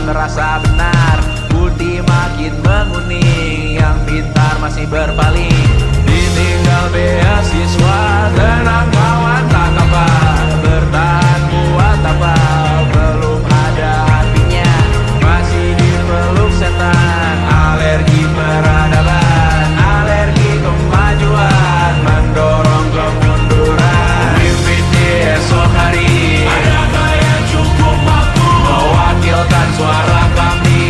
terasa benar. Putih makin menguning, yang pintar masih berpaling. Ditinggal beasiswa, tenang kawan tak apa. Bertahan buat apa, belum ada artinya. Masih dipeluk setan, alergi peradaban, alergi kemajuan, mendorong kemunduran. Mimpi di esok hari, adakah yang cukup mampu mewakilkan suara kami?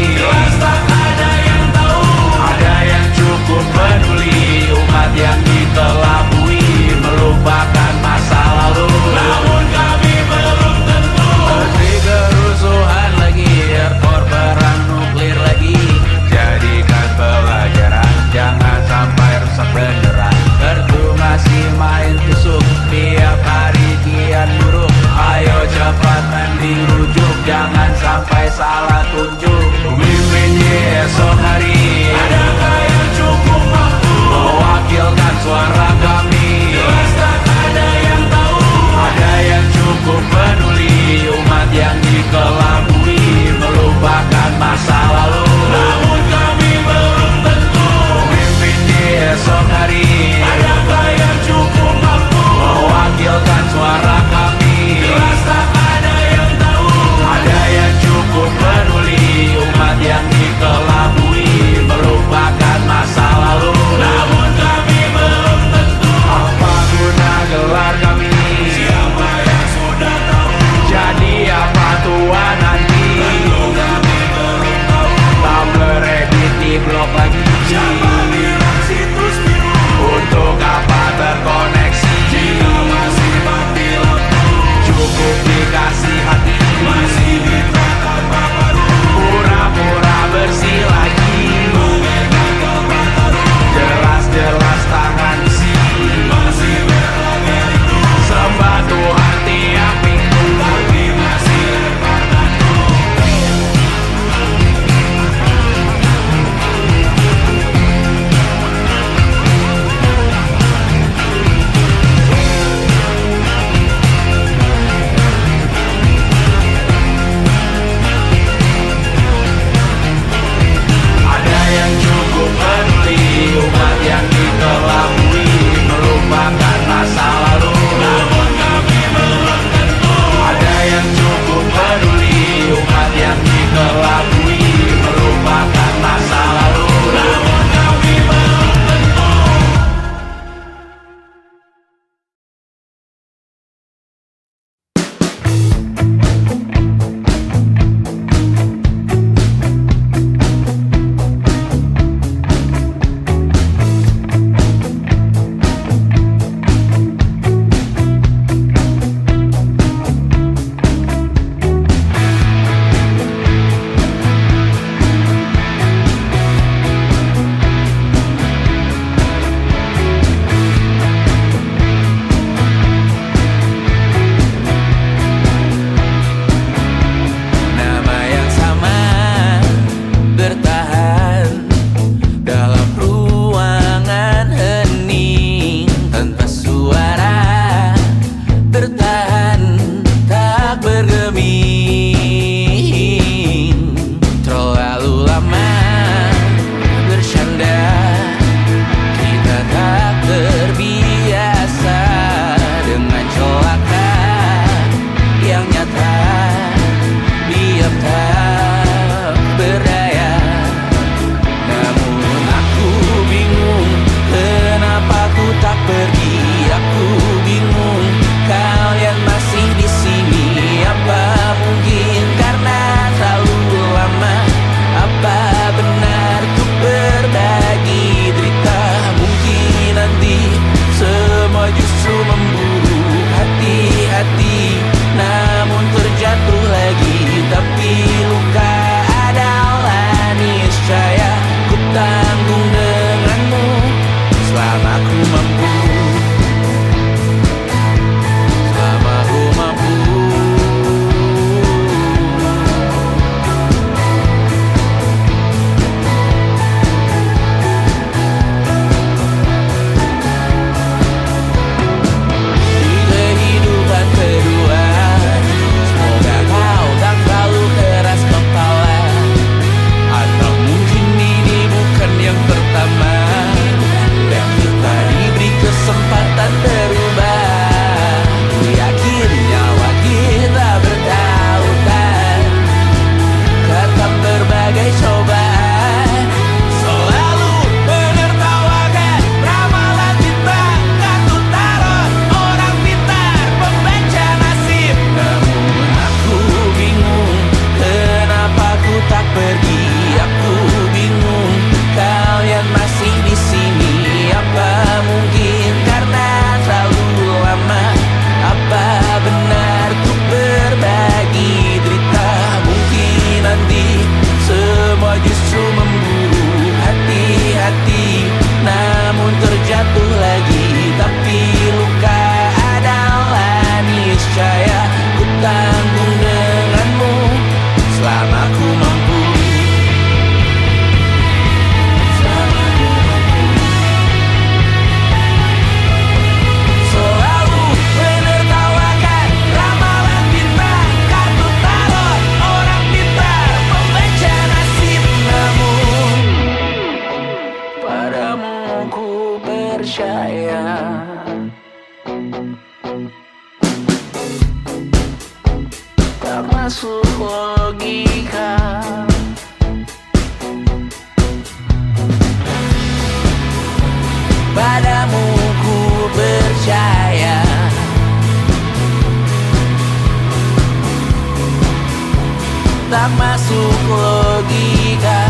logika,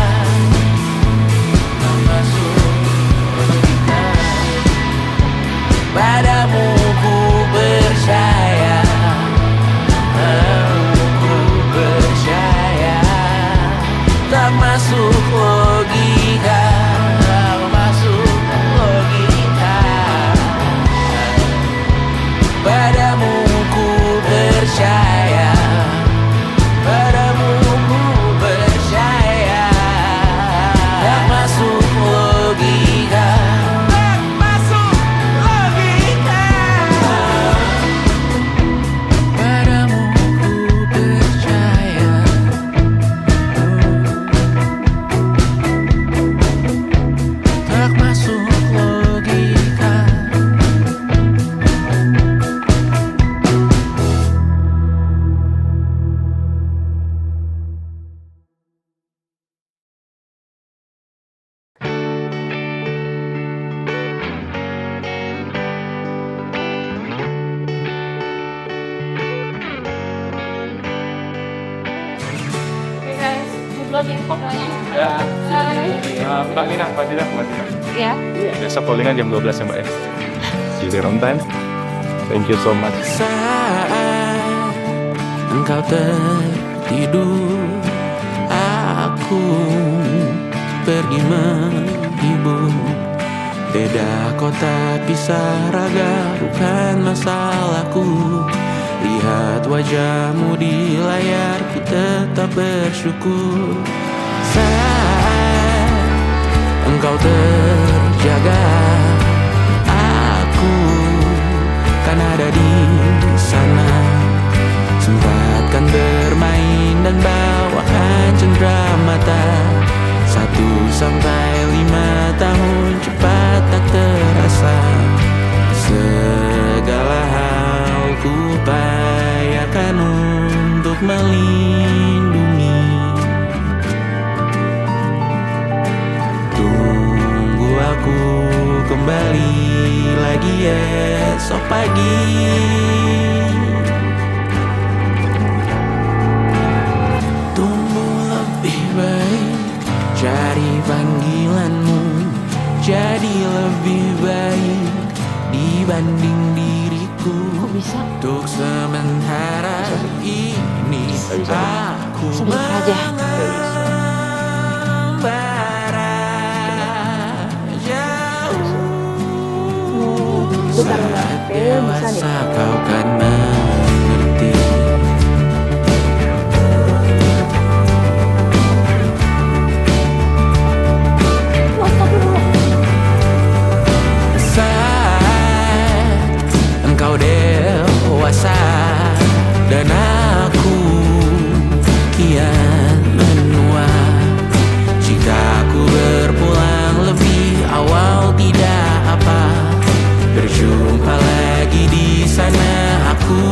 tak masuk logika. Padamu ku percaya, ku percaya. Tak masuk logika, tak masuk logika. Padamu ku percaya, padamu ku percaya. Tak masuk logika, tak masuk logika. Padamu ku percaya. Tak masuk logika. Vlogging pokoknya. Ya. Hai. Mbak Nina, Mbak Dina. Ya. Biasa callingan jam 12 ya Mbak ya. See you on time. Thank you so much. Saat engkau tertidur, aku pergi menghibur. Beda kota pisah raga, bukan masalahku. Lihat wajahmu di layar, ku tetap bersyukur. Saat engkau terjaga, aku kan ada di sana. Sempatkan bermain dan bawakan cendera mata. 1-5 tahun cepat tak terasa. Segala hal ku upayakan untuk melindungi. Tunggu aku kembali lagi esok pagi. Tumbuh lebih baik, cari panggilanmu. Jadi lebih baik dibanding diriku. Kok bisa? Untuk sementara ini aku Sebentar aja. membara jauh. Bentar, Saat kayaknya bisa dewasa nih. kau kan mengerti. Saat engkau dewasa dan aku kian menua. Jika aku berpulang lebih awal tidak apa. Berjumpa lagi di sana, aku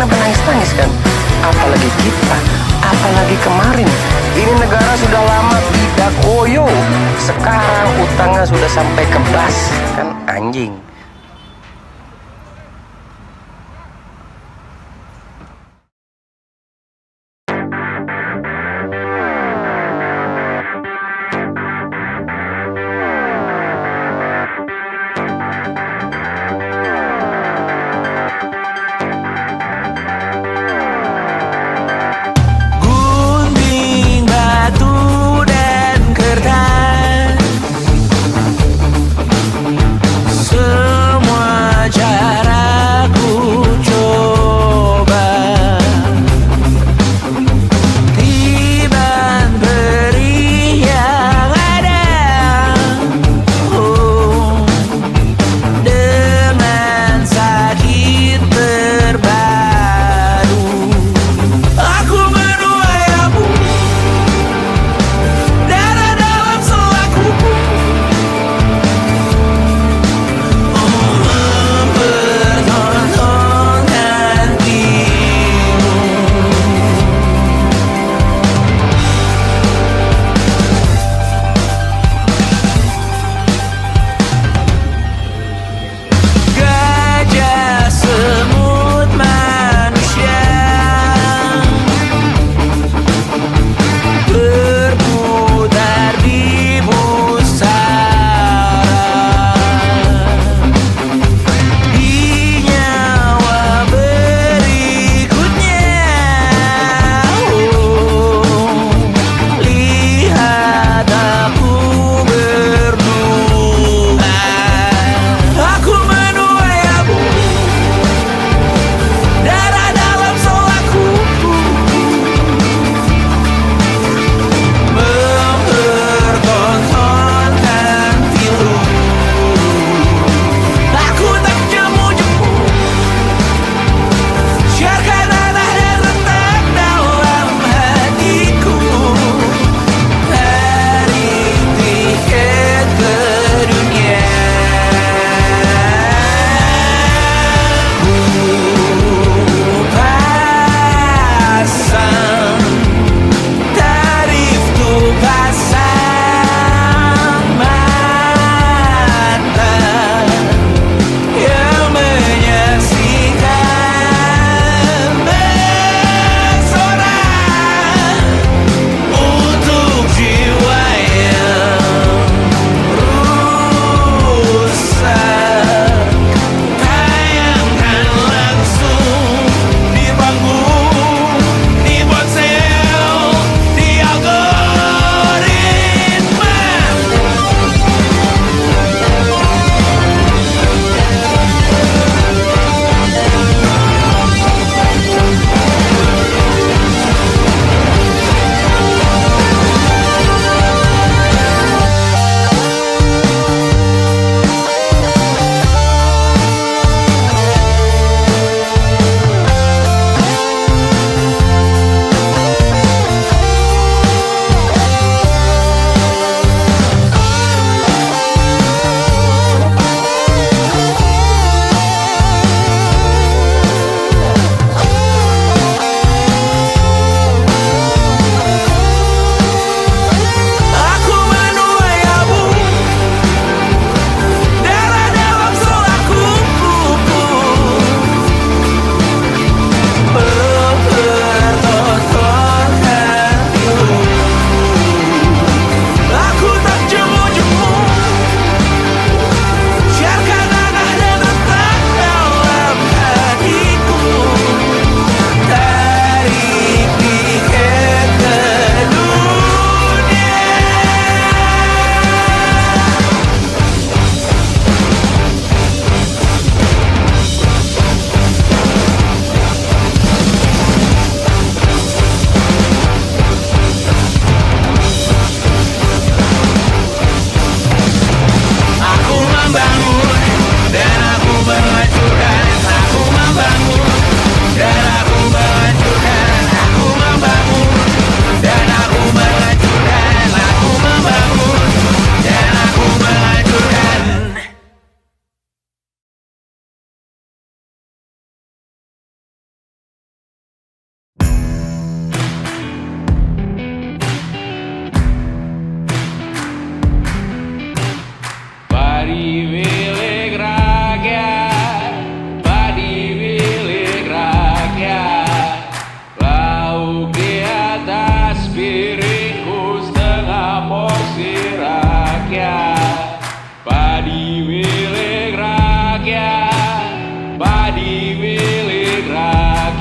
kenapa nangis-nangis kan? Apalagi kita, apalagi kemarin. Ini negara sudah lama tidak koyo. Sekarang utangnya sudah sampai ke bas, kan anjing. Gunting, batu, dan kertas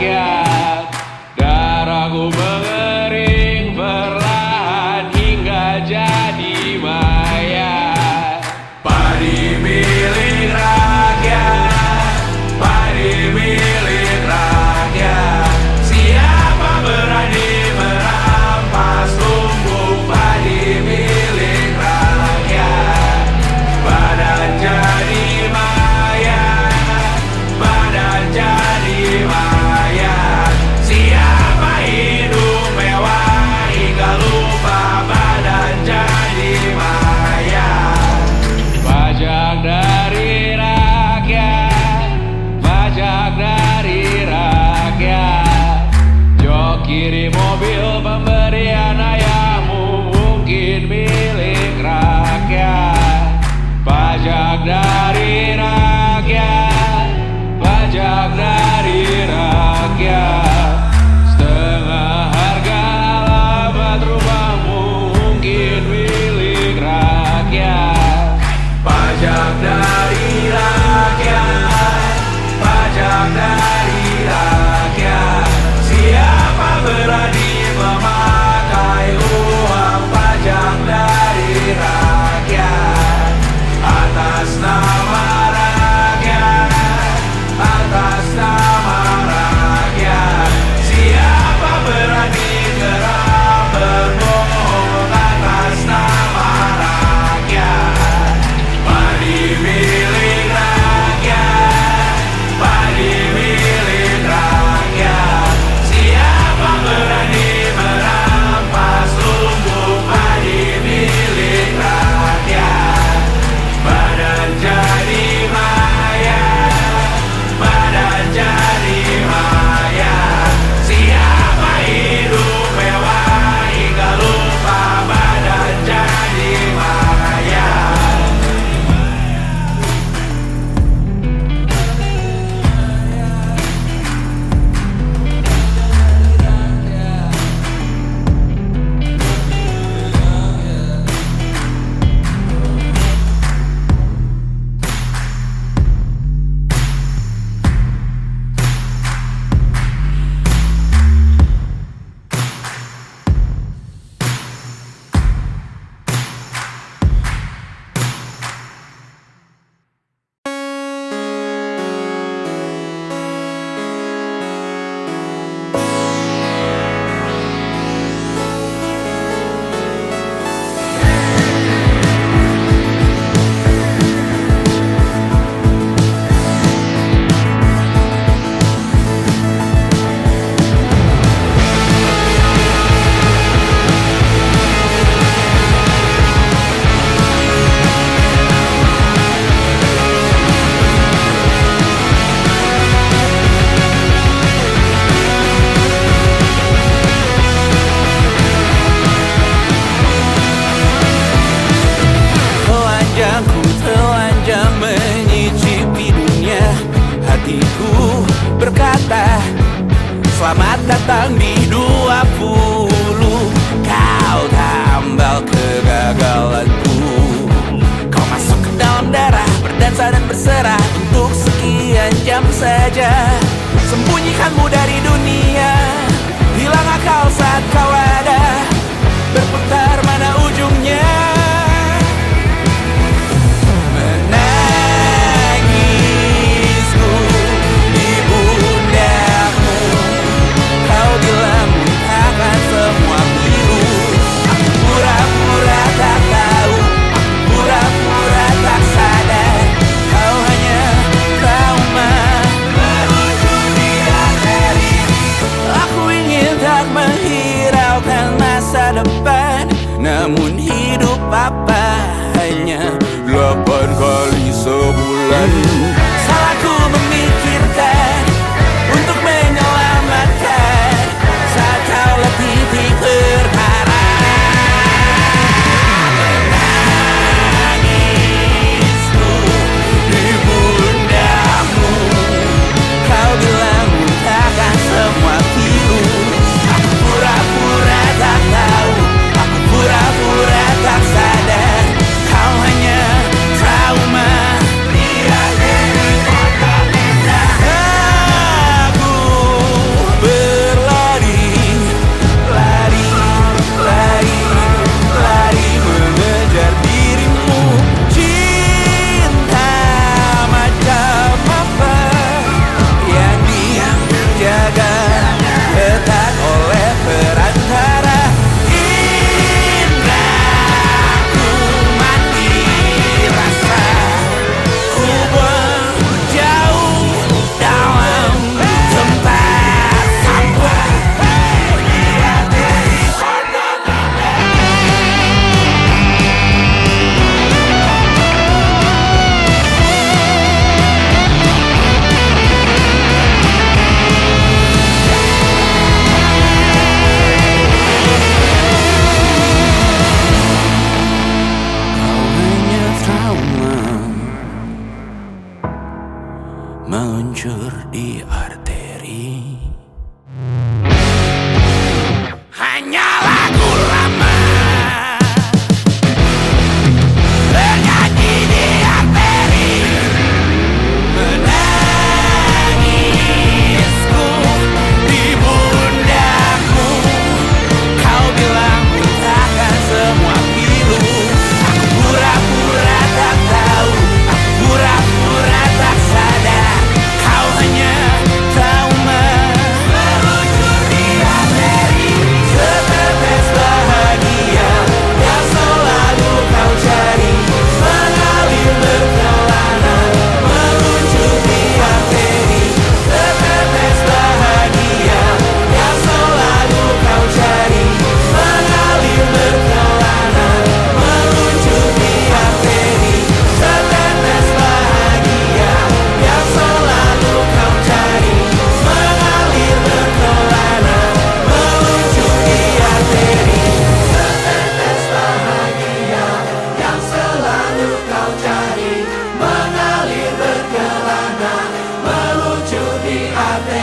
rakyat. Darahku mengering perlahan hingga jadi mayat. Padi milik rakyat, padi milik rakyat. Siapa berani merampas lumbung padi milik rakyat? Badan jadi mayat, badan jadi mayat. Siapa hidup mewah hingga lupa badan jadi mayat? Pajak dari rakyat, pajak dari rakyat. Jok kiri mobil pemberian ayahmu mungkin milik rakyat. Pajak dari rakyat, pajak dari rakyat. Setengah harga alamat rumahmu mungkin milik rakyat. Pajak dari rakyat, pajak dari rakyat. Siapa berani memakai uang pajak dari rakyat? Atas nama rakyat, atas nama rakyat. Siapa berani geram berbohong atas nama rakyat? Padi milik rakyat, padi milik rakyat. Siapa berani merampas lumbung padi milik rakyat? Badan jadi mayat, badan jadi mayat. Siapa hidup mewah hingga lupa badan jadi mayat? Telanjangku telanjang menyicipi dunia. Hatiku berkata selamat datang di 20. Kau tambal kegagalanku. Kau masuk ke dalam darah, berdansa dan berserah untuk sekian jam saja. Sembunyikanmu dari dunia, hilang akal saat kau ada. Berputar mana ujungnya? Menangisku di pundakmu. Kau bilang akan semua biru. Aku pura-pura tak tahu, aku pura-pura tak sadar. Kau hanya trauma berujung di arteri. Aku ingin tak menghiraukan masa depan, namun hidup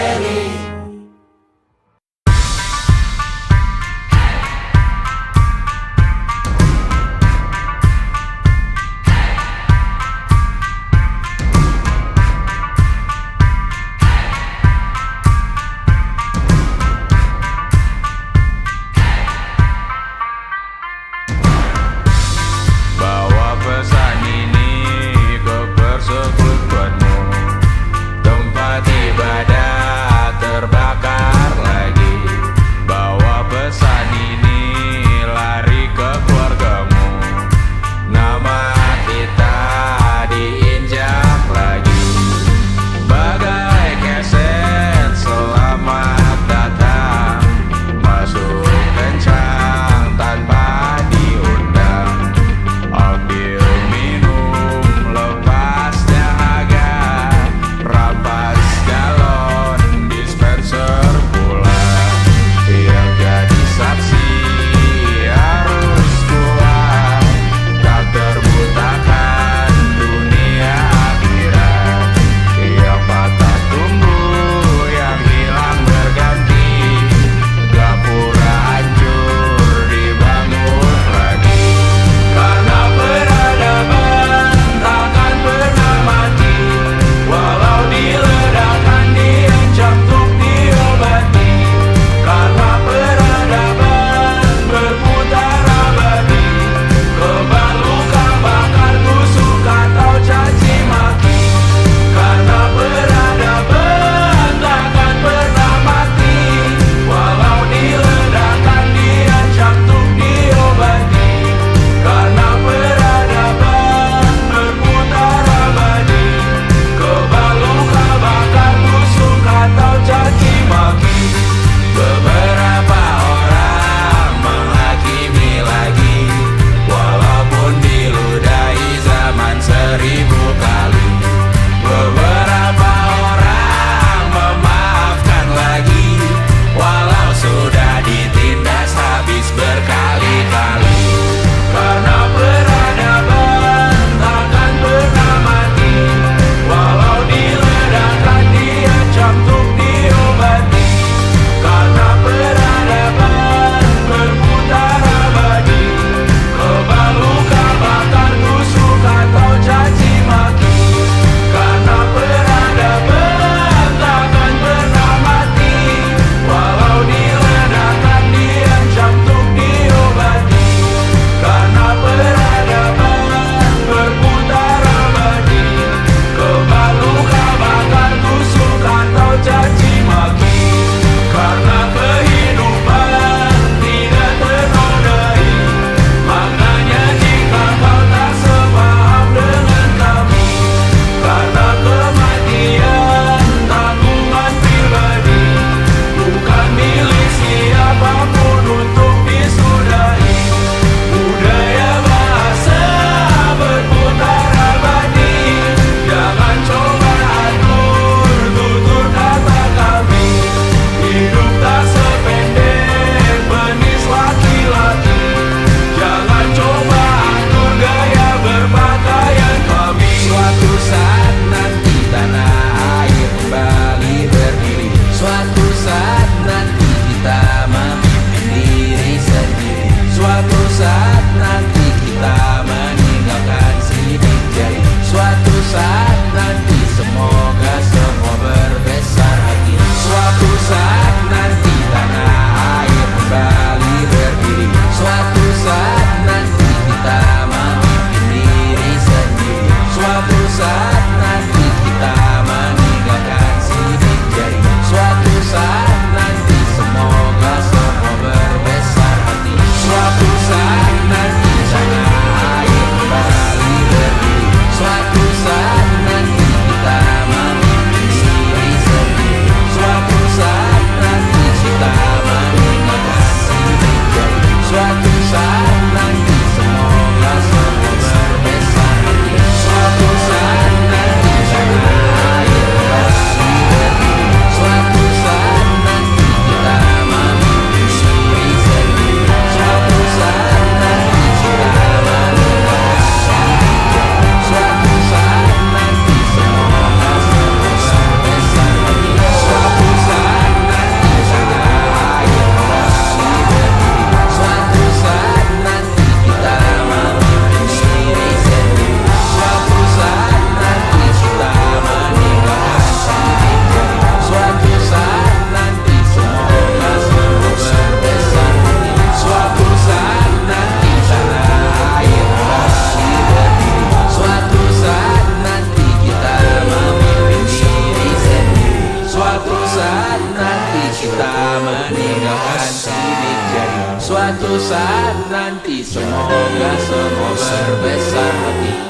Bawa pesan ini ke persekutuanmu. Tempat ibadah terbakar lagi. Bawa pesan ini lari ke keluargamu. Nama kita diinjak lagi. Bagai keset selamat datang. Masuk kencang tanpa diundang. Ambil minum lepas dahaga. Rampas galon dispenser pula. Yang jadi saksi harus kuat. Tak terbutakan dunia akhirat. Yang patah tumbuh, yang hilang berganti. Gapura hancur dibangun lagi. Karena peradaban takkan pernah mati. Walau diledakkan, diancam untuk diobati. Karena peradaban berputar abadi. Kebal luka bakar, tusuk atau caci maki. Karena peradaban takkan pernah mati. Walau diledakkan, diancam untuk diobati. Karena peradaban berputar abadi. Kebal luka bakar, tusuk atau caci maki. Beberapa orang menghakimi lagi. Walaupun diludahi zaman 1000 kali. Beberapa orang memaafkan lagi. Walau sudah ditindas habis berkali-kali. Karena peradaban takkan pernah mati. Walau diledakkan, diancam untuk diobati. Karena peradaban berputar abadi. Kebal luka bakar, tusuk atau caci maki. Karena peradaban takkan pernah mati. Walau diledakkan, diancam untuk diobati. Karena peradaban berputar abadi. Kebal luka bakar, tusuk atau caci maki. Karena kehidupan tidak ternodai. Maknanya jika kau tak sepaham dengan kami. Karena kematian tanggungan pribadi. Bukan milik siapapun untuk disudahi. Budaya bahasa berputar abadi. Jangan coba atur tutur kata kami. Hidup tak sependek penis laki-laki. Jangan coba atur gaya berpakaian kami. Suatu saat nanti tanah air kembali berdiri. Suatu saat nanti kita memimpin diri sendiri. Suatu saat nanti kita meninggalkan sidik jari. Suatu saat nanti semoga semua berbesar hati. Suatu saat nanti tanah air kembali berdiri. Suatu saat nanti kita memimpin diri sendiri. Suatu saat nanti kita meninggalkan sidik jari. Suatu saat Tapi kita meninggalkan sidik jari. Suatu saat nanti semoga semua berbesar hati.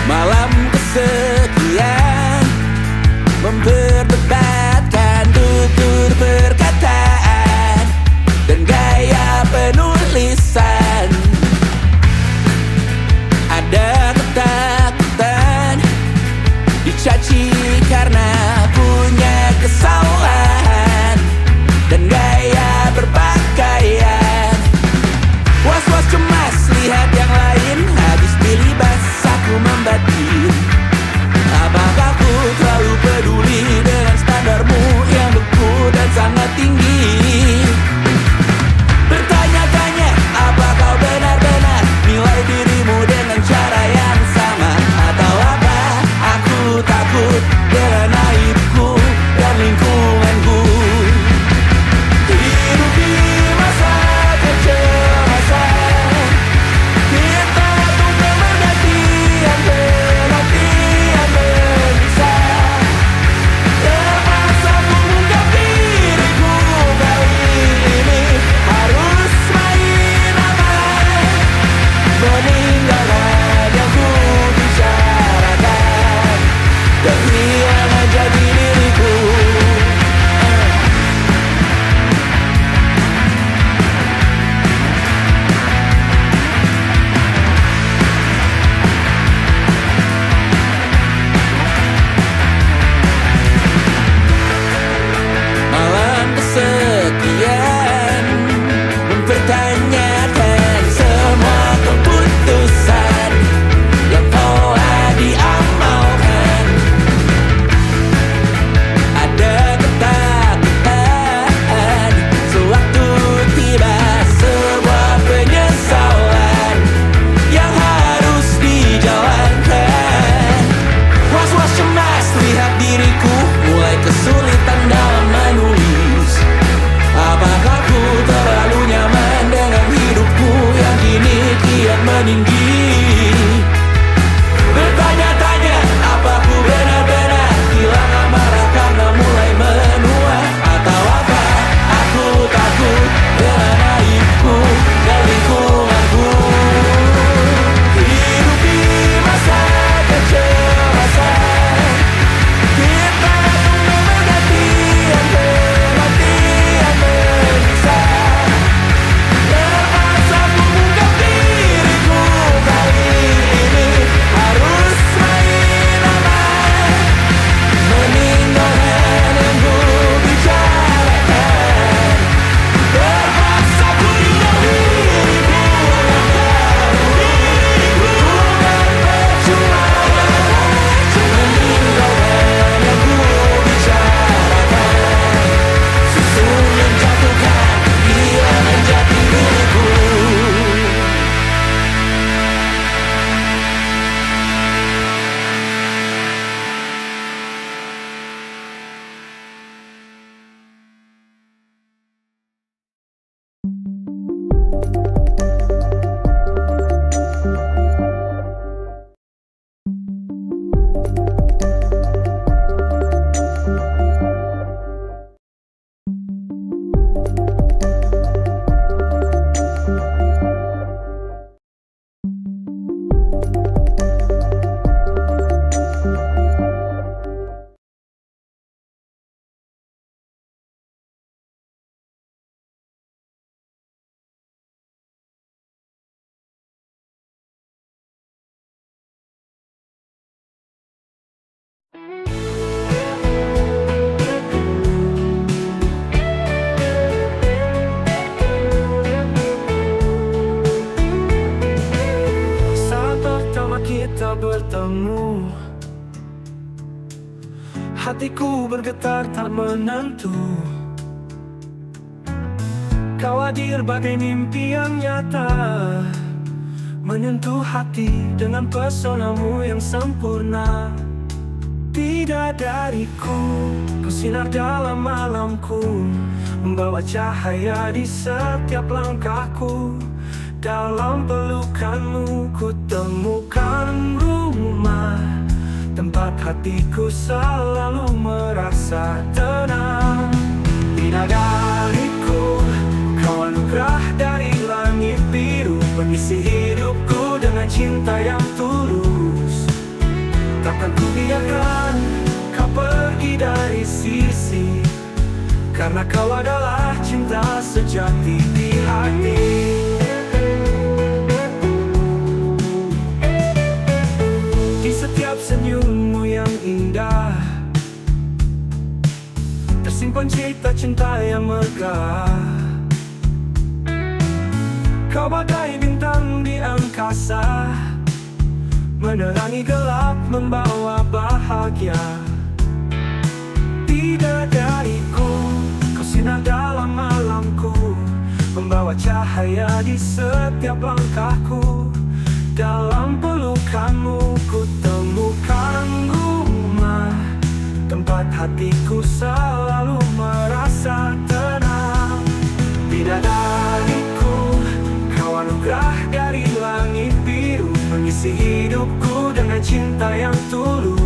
Malam kesekian memperdebatkan tutur perkataan dan gaya penulisan. Ada ketakutan dicaci karena punya kesalahan dan gaya berpakaian. Was-was cemas lihat yang lain habis pilih bas aku membatin. Apakah ku terlalu peduli dengan standarmu yang beku dan sangat tinggi? Bertanya-tanya apa kau benar-benar nilai dirimu dengan cara yang sama? Atau apa aku takut dengan aibku dan lingkunganku? Hidup di masa kecemasan, kita tunggu pergantian penantian menyiksa. Terpaksa ku buka diriku kali ini harus main aman, meninggalkan yang ku bicarakan, kehilangan jati diriku. Malam kesekian mempertanyakan semua keputusan yang telah diamalkan. Ada ketakutan sewaktu tiba sebuah penyesalan yang harus dijalankan. Was-was cemas lihat diriku mulai kesulitan dalam menulis. Apakah ku terlalu nyaman dengan hidupku yang kini kian meninggi? Bertanya-tanya apa ku benar-benar hilang amarah karena mulai menua? Atau apa aku takut dengan aibku dan lingkunganku? Hidup di masa kecemasan, kita tunggu pergantian penantian menyiksa. Terpaksa ku buka diriku kali ini harus main aman, meninggalkan yang ku bicarakan. Terpaksa ku tinggal diriku yang baru, bukan percuma, meninggalkan yang ku bicarakan. Susun menjatuhkan kehilangan jati diriku. bertemu, hatiku bergetar tak menentu. Kau hadir bagai mimpi yang nyata, menyentuh hati dengan pesonamu yang sempurna. Bidadariku, kau sinar dalam malamku, membawa cahaya di setiap langkahku. Dalam pelukanmu ku temukan rumah, tempat hatiku selalu merasa tenang. Bidadariku, kau anugerah dari langit biru, mengisi hidupku dengan cinta yang tulus. Takkan ku biarkan kau pergi dari sisi, karena kau adalah cinta sejati di hati. Di setiap senyummu yang indah tersimpan cerita cinta yang megah. Kau bagai bintang di angkasa, menerangi gelap, membawa bahagia. Bidadariku, kau sinar dalam malamku, membawa cahaya di setiap langkahku. Dalam pelukanmu ku temukan rumah, tempat hatiku selalu merasa tenang. Bidadariku, kau anugerah dari langit biru, mengisi hidupku dengan cinta yang tulus.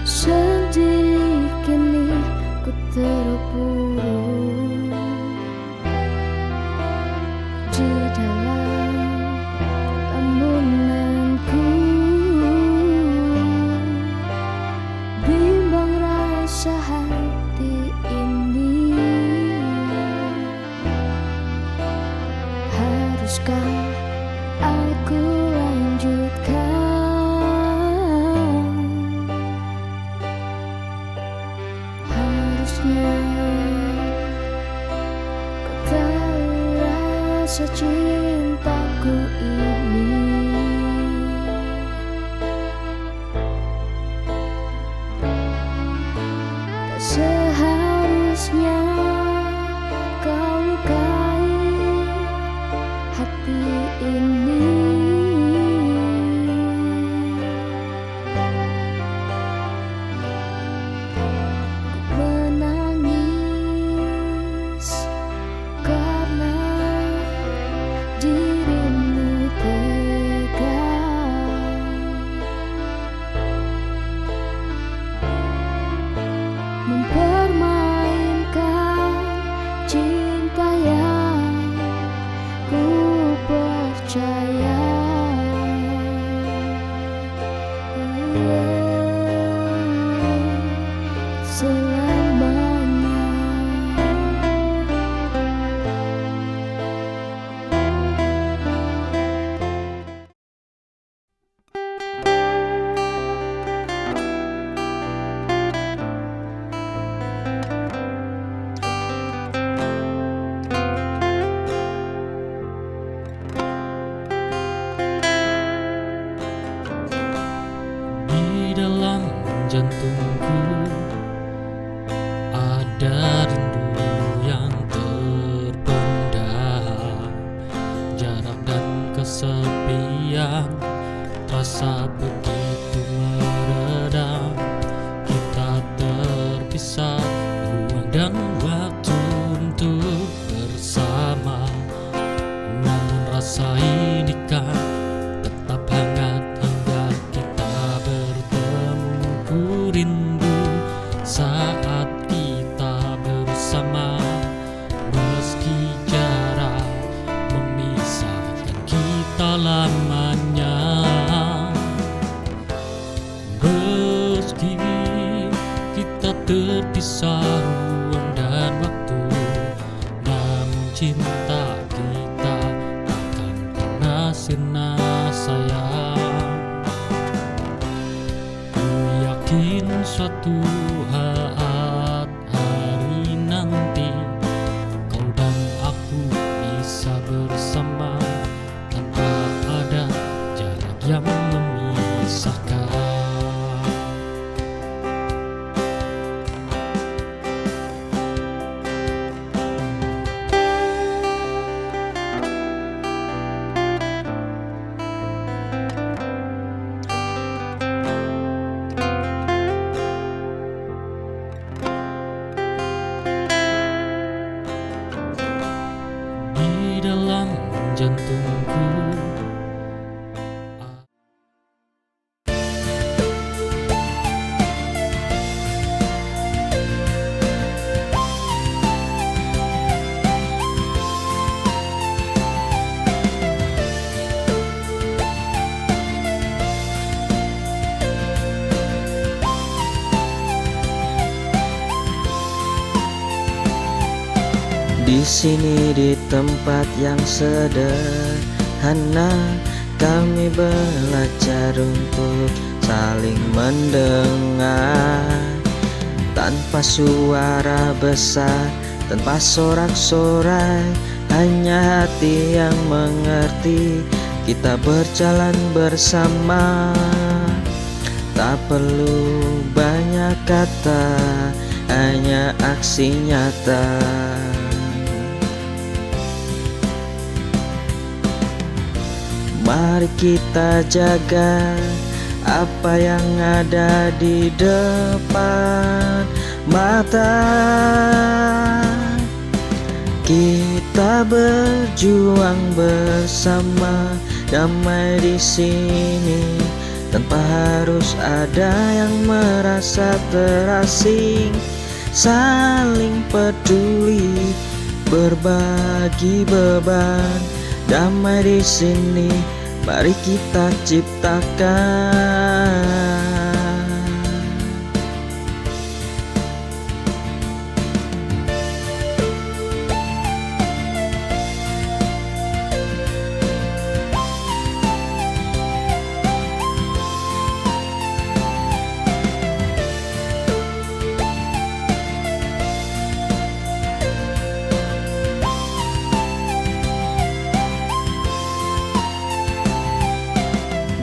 Sendiri kini ku terpuruk di dalam lamunanku. Bimbang rasa hati ini, haruskah aku lanjutkan? Kau tahu rasa cintaku ini, tak seharusnya kau lukai hati ini. Dirimu tega mempermainkan cinta yang ku percaya. Selamanya. Di dalam jantungku ada rindu yang terpendam. Jarak dan kesepian terasa begitu meredam. Kita terpisah, ruang dan waktu untuk bersama. Namun rasa ini kan tetap hangat hingga kita bertemu. Ku rindu saat kita bersama, meski jarak memisahkan kita lamanya. Meski kita terpisah ruang dan waktu, namun cinta kita takkan pernah sirna sayang. Ku yakin Mungkin suatu hari nanti kau dan aku bisa bersama tanpa ada jarak yang memisahkan. Di dalam jantungku Di sini di tempat yang sederhana, kami belajar untuk saling mendengar, tanpa suara besar, tanpa sorak-sorai, hanya hati yang mengerti. Kita berjalan bersama, tak perlu banyak kata, hanya aksi nyata. Mari kita jaga apa yang ada di depan mata. Kita berjuang bersama, damai di sini, tanpa harus ada yang merasa terasing. Saling peduli, berbagi beban, damai di sini, mari kita ciptakan.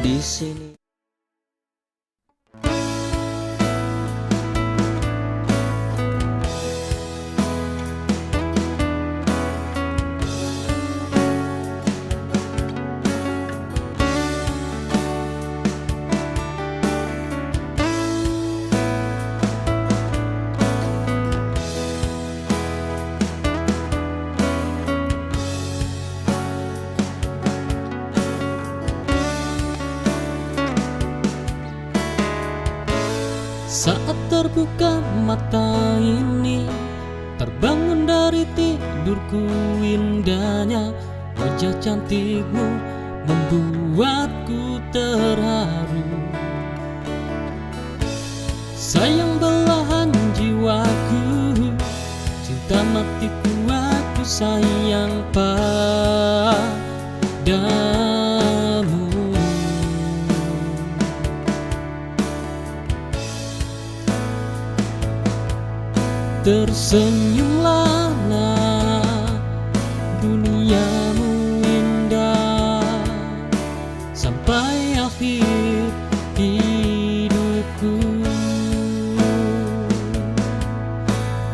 Di sini saat terbuka mata ini, terbangun dari tidurku indahnya, wajah cantikmu membuatku terharu. Sayang belahan jiwaku, cinta matiku, aku sayang padamu. Tersenyumlah nak, duniamu indah, sampai akhir hidupku.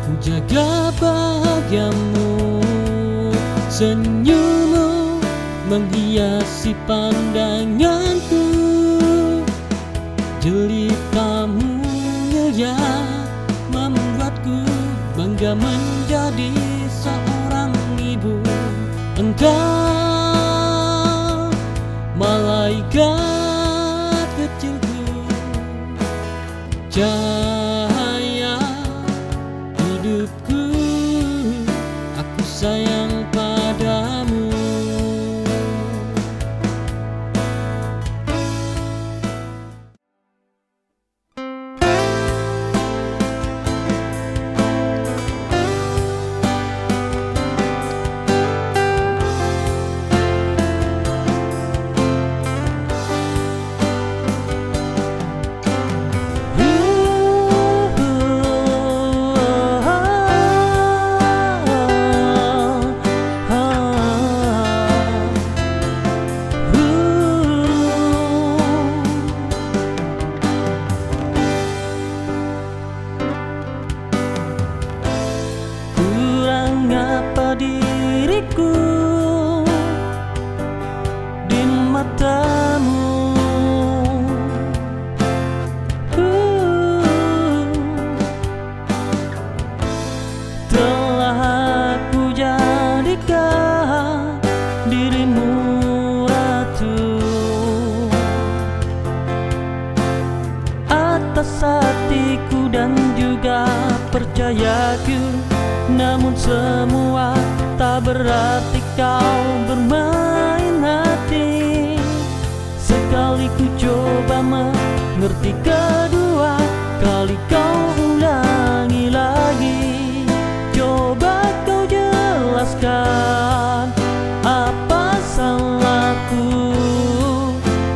Ku jaga bahagiamu, senyummu menghiasi pandanganku, jelitamu ya membuatku bangga menjadi seorang ibu. Engkau malaikat kecilku, cahaya hidupku, aku sayang padamu. atas hatiku dan juga percayaku. Namun semua tak berarti kau bermain hati. Sekali ku coba mengerti, kedua kali kau ulangi lagi. Coba kau jelaskan apa salahku.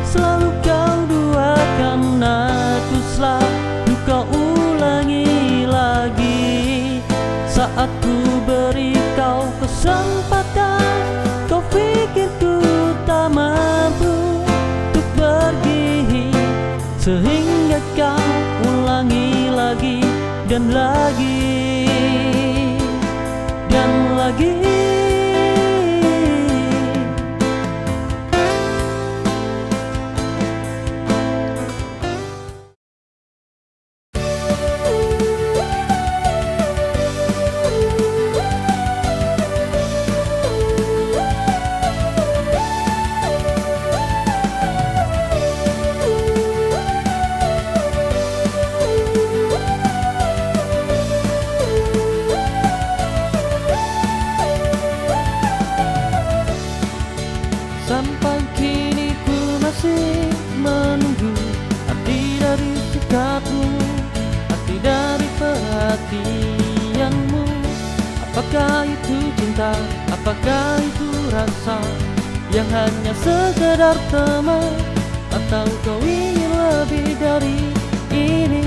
Selalu kau duakan aku, selalu kau ulangi lagi. Saat ku beri kau kesempatan, kau pikir ku tak mampu untuk pergi, sehingga kau ulangi lagi dan lagi dan lagi. Sampai kini ku masih menunggu arti dari sikapmu, arti dari perhatianmu. Apakah itu cinta, apakah itu rasa yang hanya sekedar teman, atau kau ingin lebih dari ini?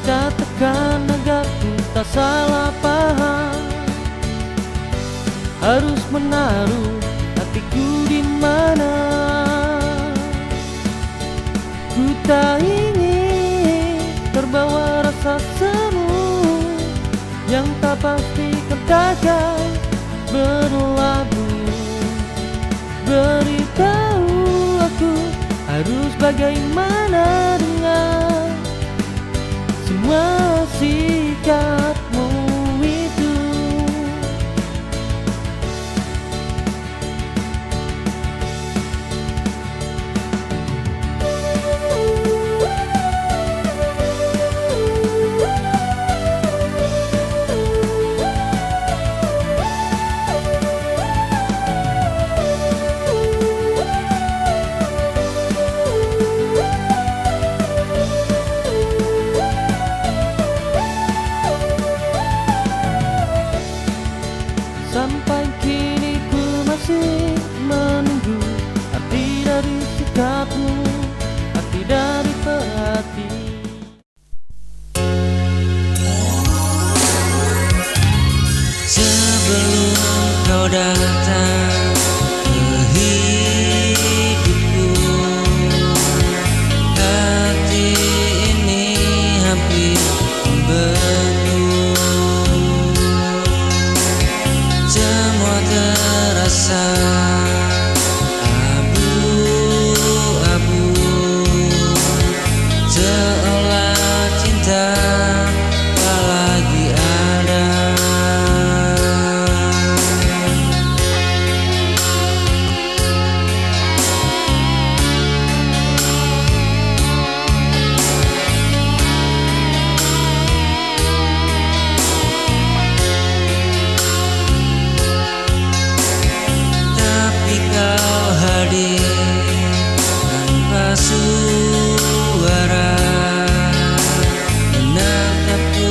Katakan agar ku tak salah paham. Harus menaruh hatiku di mana? Ku tak ingin terbawa rasa semu yang tak pasti katakan berlabuh. Beritahu aku harus bagaimana dengan semua sikapmu itu. Sampai kini ku masih menunggu arti dari sikapmu, arti dari perhatian. Sebelum kau datang ke hidupku, hati ini hampir membeku. Semua terasa abu-abu, seolah cinta tak lagi ada. Tapi kau hadir tanpa suara, menatapku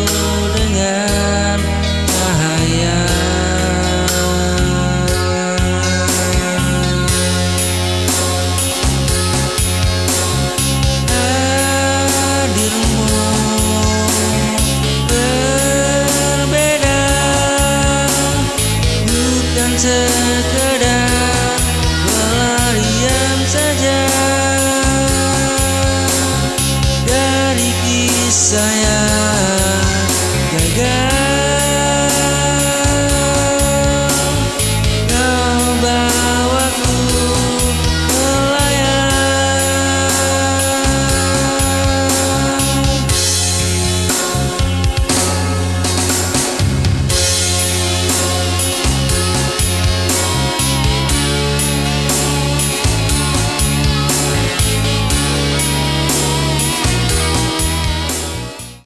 dengan cahaya. Hadirmu berbeda, bukan sekedar pelarian saja dari kisah yang